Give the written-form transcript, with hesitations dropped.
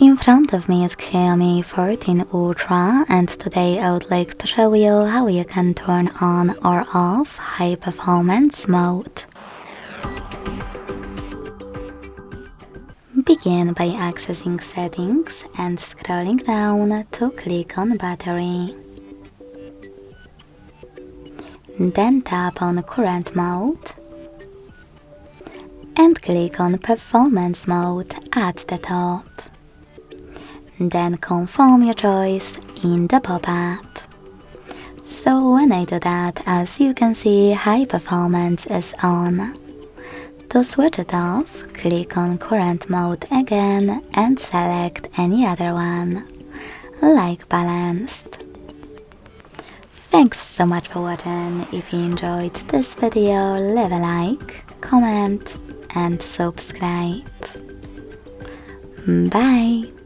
In front of me is Xiaomi 14 Ultra, and today I would like to show you how you can turn on or off high performance mode. Begin by accessing settings and scrolling down to click on battery. Then tap on current mode and click on performance mode at the top. Then confirm your choice in the pop-up. So when I do that, as you can see, high performance is on. To switch it off, click on current mode again and select any other one, like balanced. Thanks so much for watching. If you enjoyed this video, leave a like, comment and subscribe. Bye!